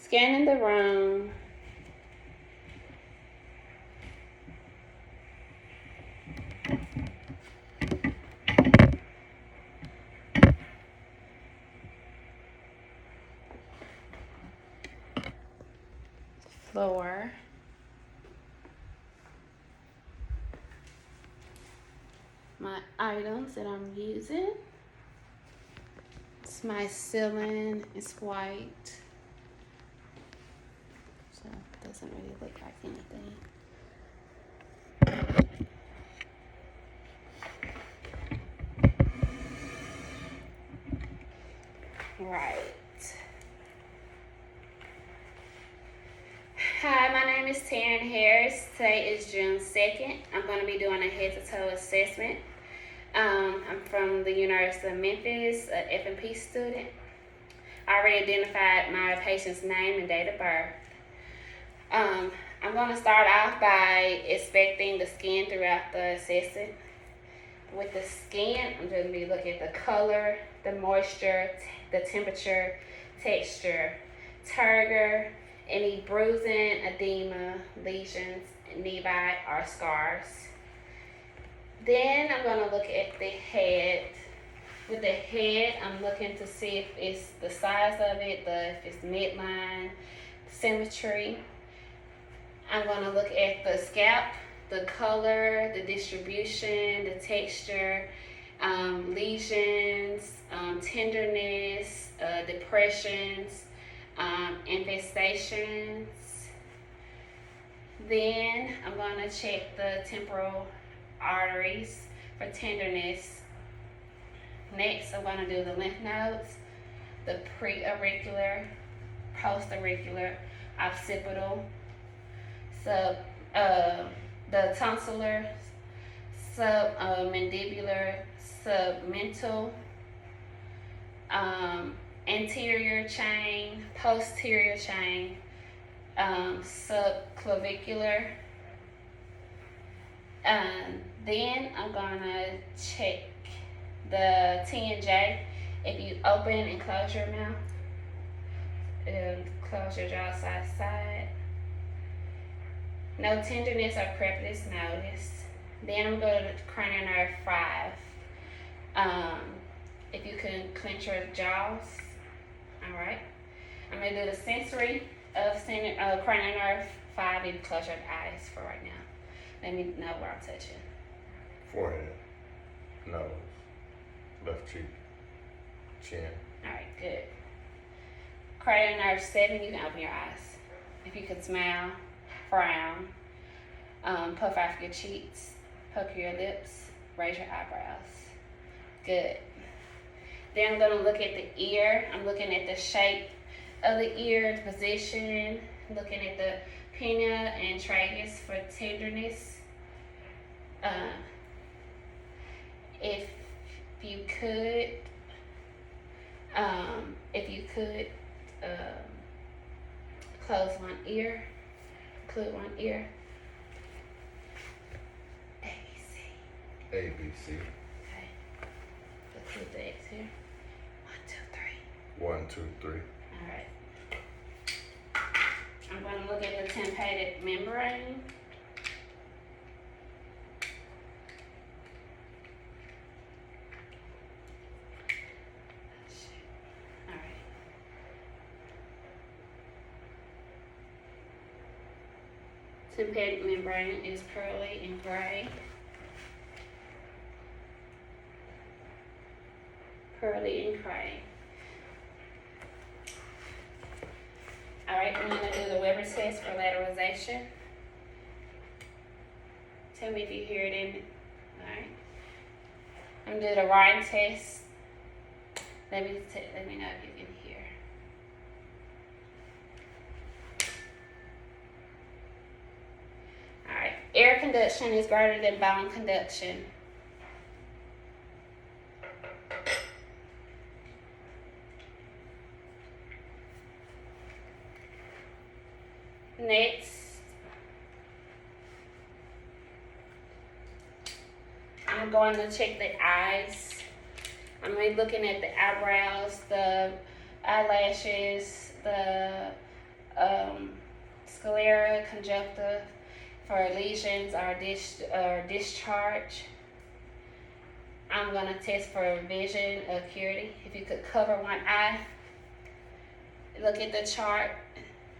Scanning the room. Floor. My items that I'm using. It's my ceiling. It's white. So it doesn't really look like anything. Right. Hi, my name is Taryn Harris. Today is June 2nd. I'm going to be doing a head-to-toe assessment. I'm from the University of Memphis, an F&P student. I already identified my patient's name and date of birth. I'm going to start off by inspecting the skin throughout the assessment. With the skin, I'm going to be looking at the color, the moisture, the temperature, texture, turgor, any bruising, edema, lesions, nevi, or scars. Then I'm going to look at the head. With the head, I'm looking to see if it's the size of it, if it's midline, symmetry. I'm going to look at the scalp, the color, the distribution, the texture, lesions, tenderness, depressions, infestations. Then I'm going to check the temporal arteries for tenderness. Next, I'm going to do the lymph nodes, the preauricular, postauricular, occipital, the tonsillar, submandibular, submental, anterior chain, posterior chain, subclavicular. Then I'm gonna check the T&J. If you open and close your mouth, close your jaw side to side. No tenderness or crepitus noticed. Then I'm going to cranial nerve 5. If you can clench your jaws. Alright. I'm going to do the sensory of cranial nerve 5. You can close your eyes for right now. Let me know where I'm touching. Forehead, nose, left cheek, chin. Alright, good. Cranial nerve 7, you can open your eyes. If you could smile, frown, puff out your cheeks, pucker your lips, raise your eyebrows. Good. Then I'm going to look at the ear. I'm looking at the shape of the ear, the position, looking at the pinna and tragus for tenderness. If you could close one ear, include one ear. ABC. ABC. Okay. Include the X here. 1, 2, 3. All right. I'm going to look at the tympanic membrane. All right. Tympanic membrane is pearly and gray. Pearly and gray. All right, I'm going to do the Weber test for lateralization. Tell me if you hear it in it. All right. I'm going to do the Ryan test. Let me know if you can hear. All right. Air conduction is greater than bone conduction. Next, I'm going to check the eyes. I'm looking at the eyebrows, the eyelashes, the conjunctive, for lesions or discharge. I'm gonna test for vision acuity. If you could cover one eye, look at the chart,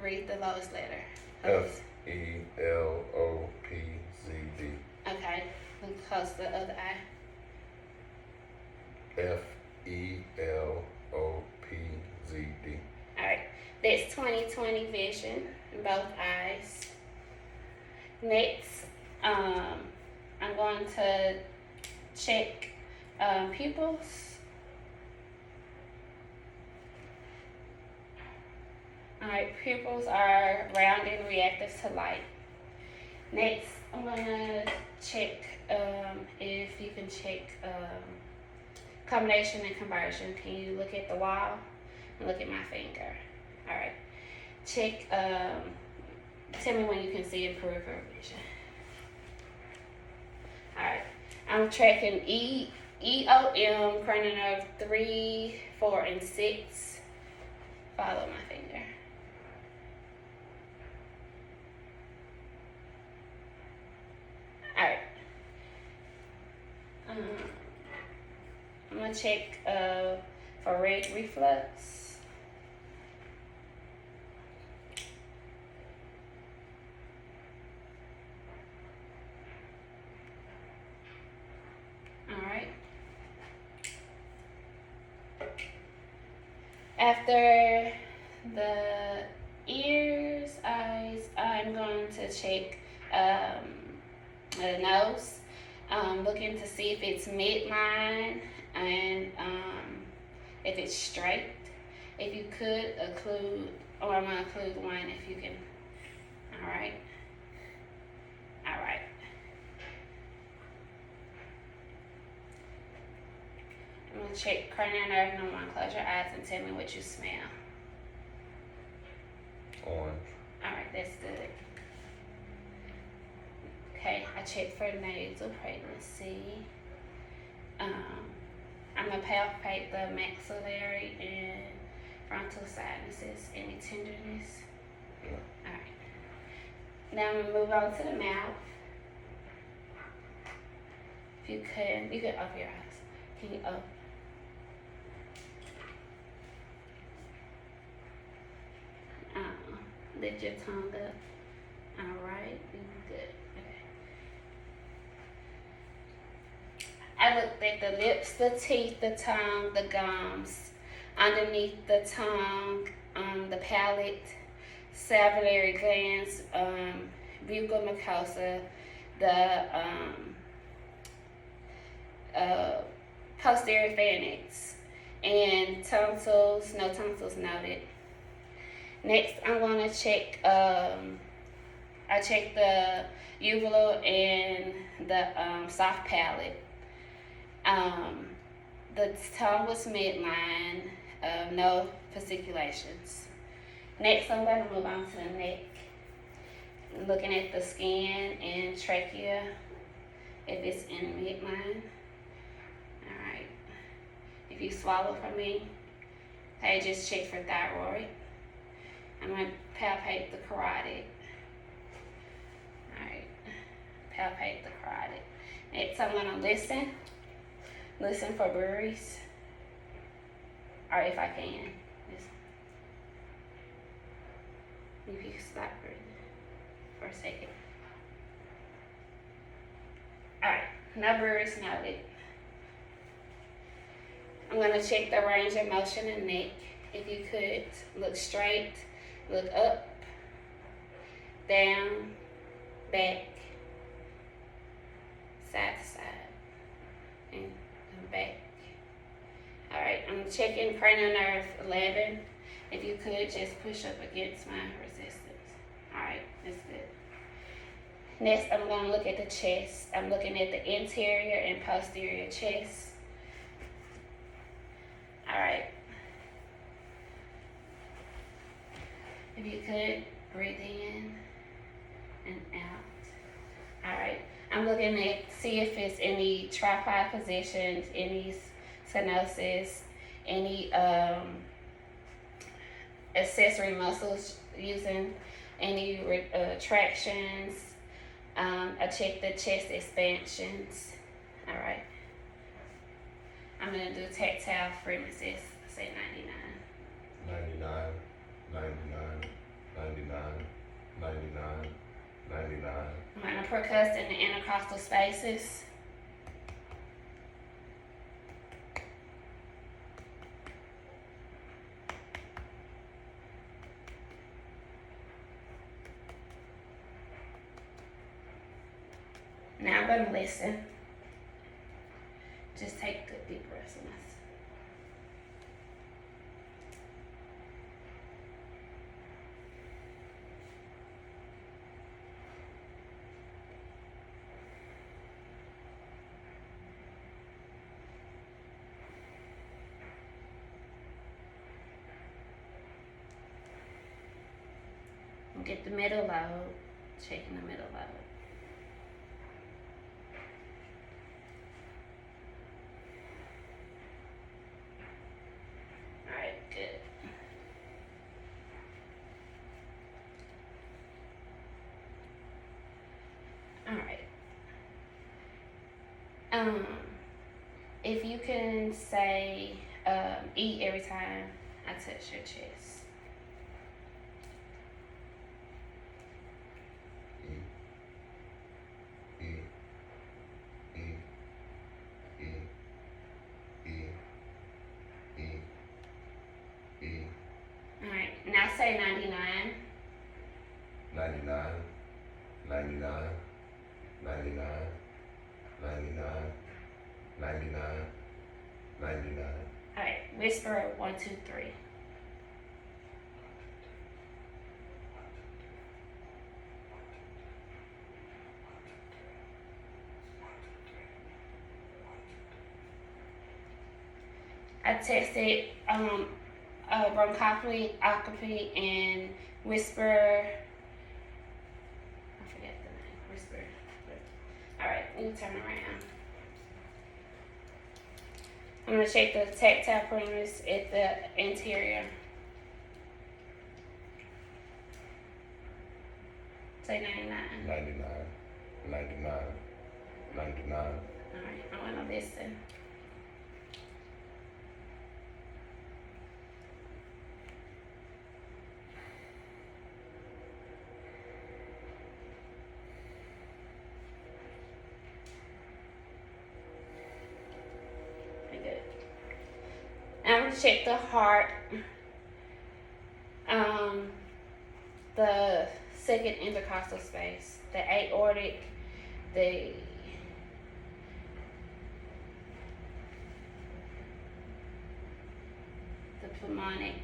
read the lowest letter. FELOPZD. Okay, look close to the other eye. FELOPZD. Alright, that's 20/20 vision in both eyes. Next, I'm going to check pupils. Alright, pupils are round and reactive to light. Next, I'm going to check if you can check combination and conversion. Can you look at the wall and look at my finger? Alright, check, tell me when you can see in peripheral vision. Alright, I'm tracking EOM, cranial nerve 3, 4, and 6. Follow my finger. Alright. I'm gonna check for red reflux. Alright. After the ears, eyes, I'm going to check the nose, looking to see if it's midline and if it's straight. If you could occlude, or I'm gonna occlude one if you can. Alright. Alright. I'm gonna check cranial nerve number 1. Close your eyes and tell me what you smell. Orange. Alright, that's good. Okay, I checked for nasal pregnancy. I'm gonna palpate the maxillary and frontal sinuses. Any tenderness? No. Alright. Now I'm gonna move on to the mouth. If you can open your eyes. Can you open? Lift your tongue up. Alright, good. Okay. I looked at the lips, the teeth, the tongue, the gums, underneath the tongue, the palate, salivary glands, buccal mucosa, the posterior pharynx, and tonsils. No tonsils noted. Next, I'm going to check, I checked the uvula and the soft palate. The tongue was midline, no fasciculations. Next, I'm going to move on to the neck. Looking at the skin and trachea, if it's in midline. Alright. If you swallow for me, I just check for thyroid. I'm going to palpate the carotid. Alright, palpate the carotid. Next, I'm going to listen. Listen for breweries. Or if I can. Listen. If you stop breathing for a second. Alright, no breweries noted. I'm going to check the range of motion in the neck. If you could, look straight. Look up, down, back, side to side, and back. Alright, I'm checking cranial nerve 11. If you could, just push up against my resistance. Alright, that's good. Next, I'm going to look at the chest. I'm looking at the interior and posterior chest. Alright. If you could, breathe in and out. Alright, I'm looking at, see if it's any tripod positions, any stenosis, any accessory muscles using any tractions. I check the chest expansions. All right. I'm gonna do tactile frequencies. Say 99. 99, 99, 99, 99, 99. I'm gonna percuss in the intercostal spaces. Now I'm gonna listen. Just take good deep breaths in this. Get the middle lobe, checking the middle lobe. Alright, good. Alright. If you can say E every time I touch your chest. Alright, now say 99. 99, 99, 99, 99, 99, 99. Alright, whisper 1, 2, 3. I tested bronchoscopy, octopy, and whisper. I forget the name. Whisper. Alright, you turn around. I'm going to check the tactile parameters at the anterior. Say 99. 99, 99, 99. Alright, I want to listen. I'm going to check the heart, the second intercostal space, the aortic, the pulmonic,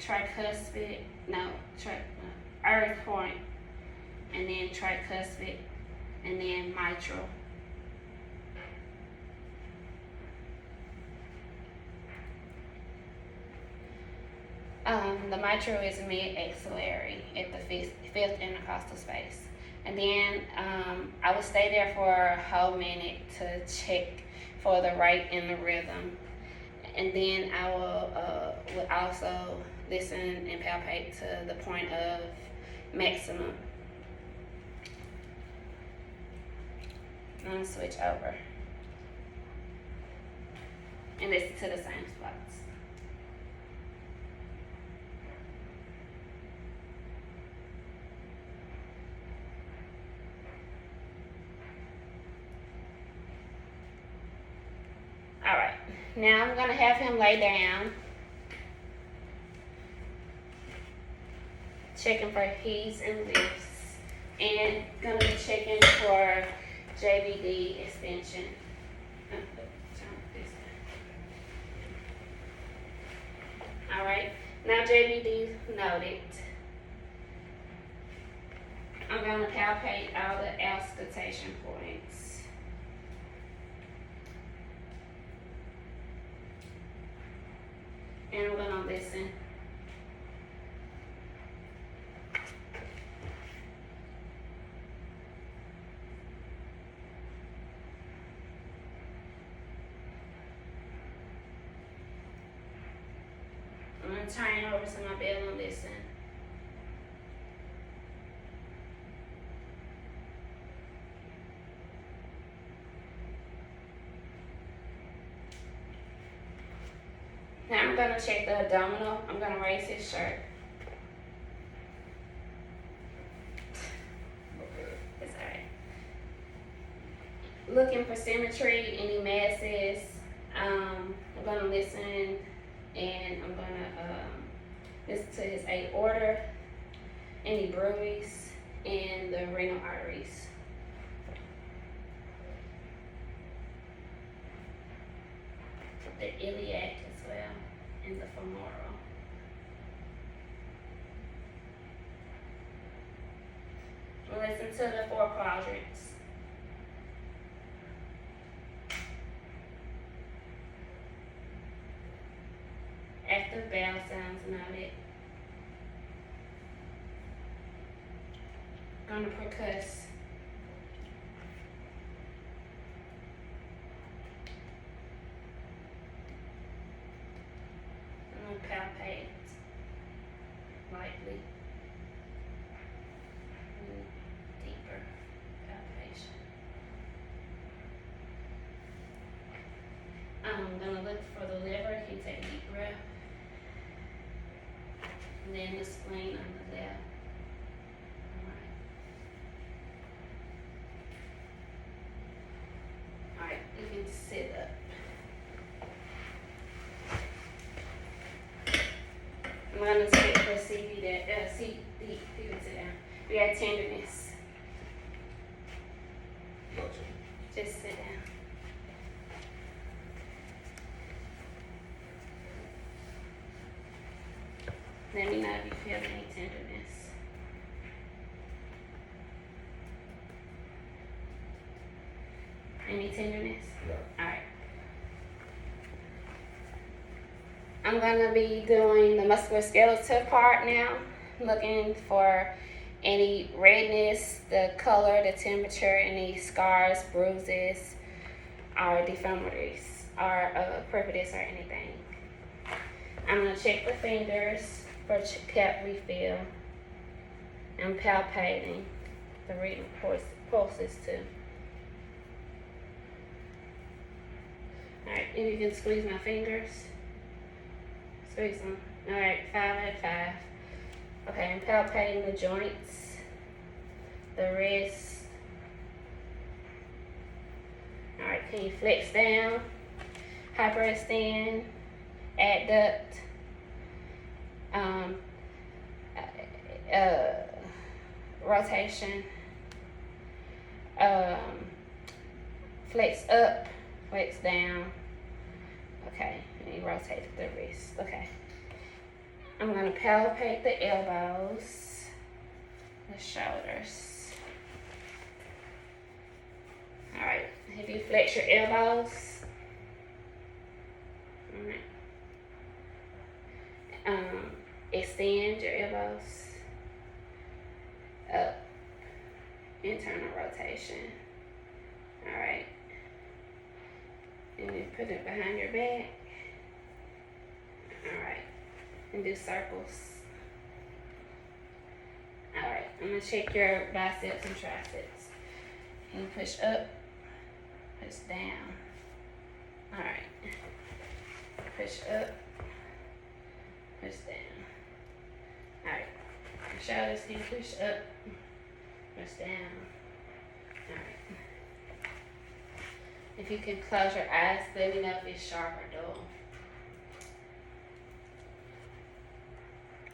tricuspid, earth point, and then tricuspid, and then mitral. The mitral is mid-axillary at the fifth intercostal space. And then I will stay there for a whole minute to check for the rate and the rhythm. And then I will also listen and palpate to the point of maximum. I'm going to switch over and listen to the same spots. Alright, now I'm going to have him lay down, checking for heaves and lifts, and going to be checking for JVD extension. Alright, now JVD noted. I'm going to palpate all the auscultation points. And I'm going to listen. I'm gonna turn over to my bell and listen. Now I'm gonna check the abdominal. I'm gonna raise his shirt. Okay. It's alright. Looking for symmetry, any masses. I'm gonna listen, and I'm gonna listen to his aorta, any bruise, and the renal arteries. The iliac as well, and the femoral. We'll listen to the 4 quadrants. Active bowel sounds noted. Gonna percuss. I'm gonna palpate lightly. And deeper palpation. I'm gonna look for the liver. Can you take a deep breath? And then the spleen on the left. Alright, you can sit up. I'm gonna take for CV that, you can sit down. We got tenderness. Gotcha. Just sit down. Let me know if you feel any tenderness. Any tenderness? Yeah. Alright. I'm gonna be doing the musculoskeletal part now, looking for any redness, the color, the temperature, any scars, bruises, or deformities, or crepitus or anything. I'm gonna check the fingers for cap refill. I'm palpating the reading pulses too. Alright, if you can squeeze my fingers. Squeeze them. Alright, 5 out of 5. Okay, I'm palpating the joints, the wrist. Alright, can you flex down, hyperextend, adduct, rotation, flex up, flex down. Okay, and you rotate the wrist. Okay. I'm gonna palpate the elbows, the shoulders. Alright, if you flex your elbows, alright. Extend your elbows up, internal rotation. Alright. And then put it behind your back. Alright. And do circles. Alright, I'm gonna check your biceps and triceps. Can you push up, push down. Alright. Push up, push down. Alright. Your shoulders, can you push up, push down. Alright. If you can close your eyes, let me know if it's sharp or dull.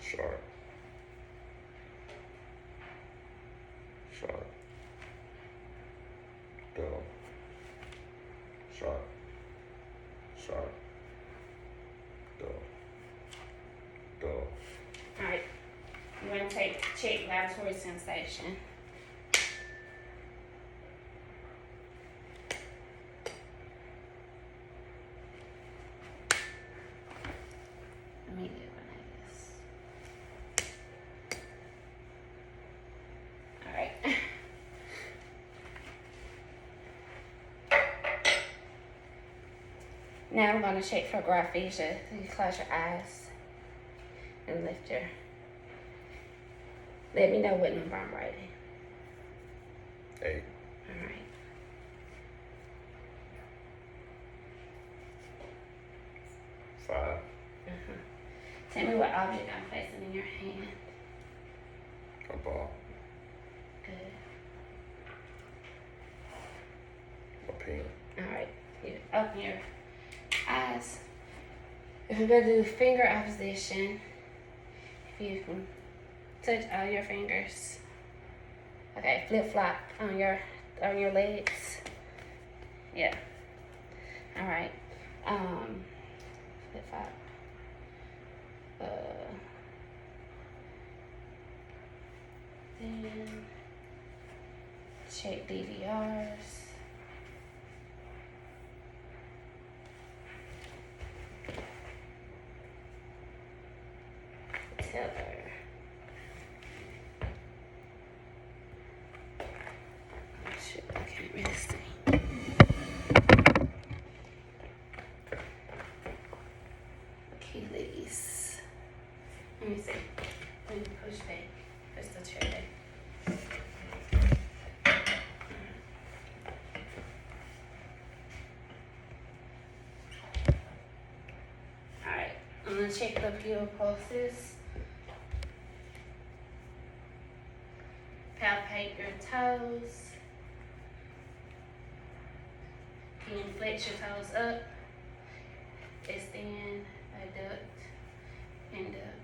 Sharp. Sharp. Dull. Sharp. Sharp. Dull. Dull. Alright. I'm going to check laboratory sensation. Let me get one of this. Alright. Now I'm going to check for graphisia. You close your eyes. and lift your. Let me know what number I'm writing. 8. All right. 5. Uh-huh. Tell me what object I'm placing in your hand. A ball. Good. A pen. All right. You open your eyes. If you're gonna do finger opposition, if you can touch all your fingers. Okay, flip flop on your legs. Yeah. All right. Flip flop. Then check DVRs. Tiller. Oh shit, I can't really see. Achilles. Let me see. Let me push back. Push the chair back. Alright, I'm gonna check the pupil pulses. Palpate your toes. Can you flex your toes up? Extend, adduct, and up.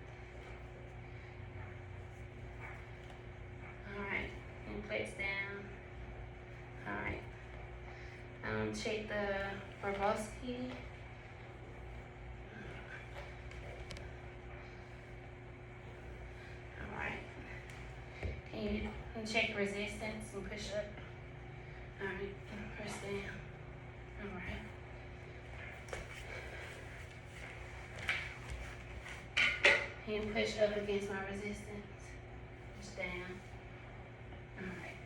Alright, and flex down. Alright. Check the Bobrovsky. Alright. Can you check resistance and push up? Alright, press down. Alright. Can you push up against my resistance? Push down. Alright.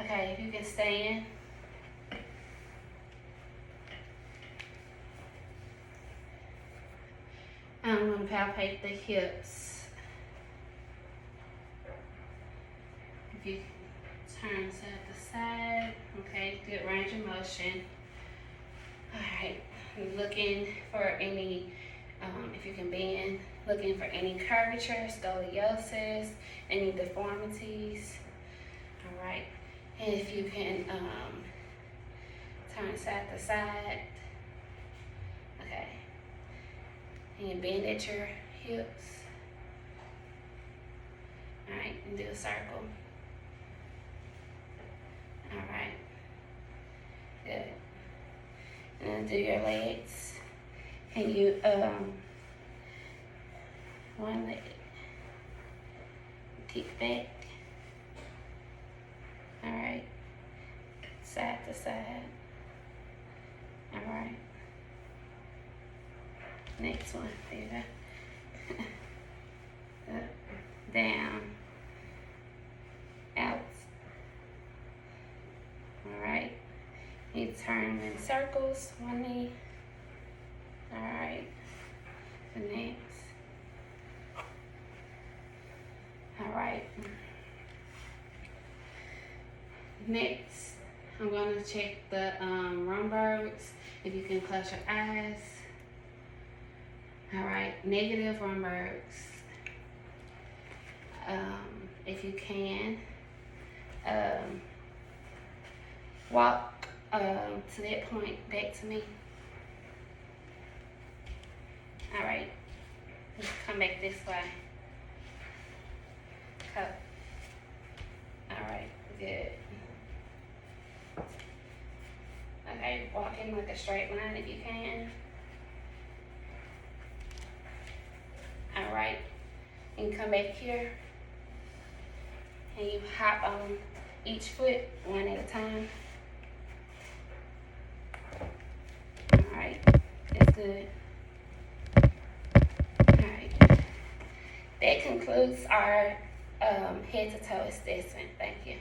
Okay, if you can stand. I'm going to palpate the hips. If you can turn side to side. Okay, good range of motion. Alright, looking for any, if you can bend, looking for any curvature, scoliosis, any deformities. Alright, and if you can turn side to side. Okay. And you bend at your hips. Alright, and do a circle. Alright. Good. And then do your legs. And you one leg. Kick back. Alright. Side to side. Alright. Next one, there you go. Up, down, out. Alright. You turn in circles, one knee. Alright. The next. Alright. Next, I'm going to check the Rombergs. If you can close your eyes. Alright, negative Rombergs. If you can, walk to that point back to me. Alright, just come back this way. Cut. Alright, good. Okay, walk in like a straight line if you can. Alright, and come back here. And you hop on each foot one at a time. Alright, that's good. Alright, that concludes our head to toe assessment. Thank you.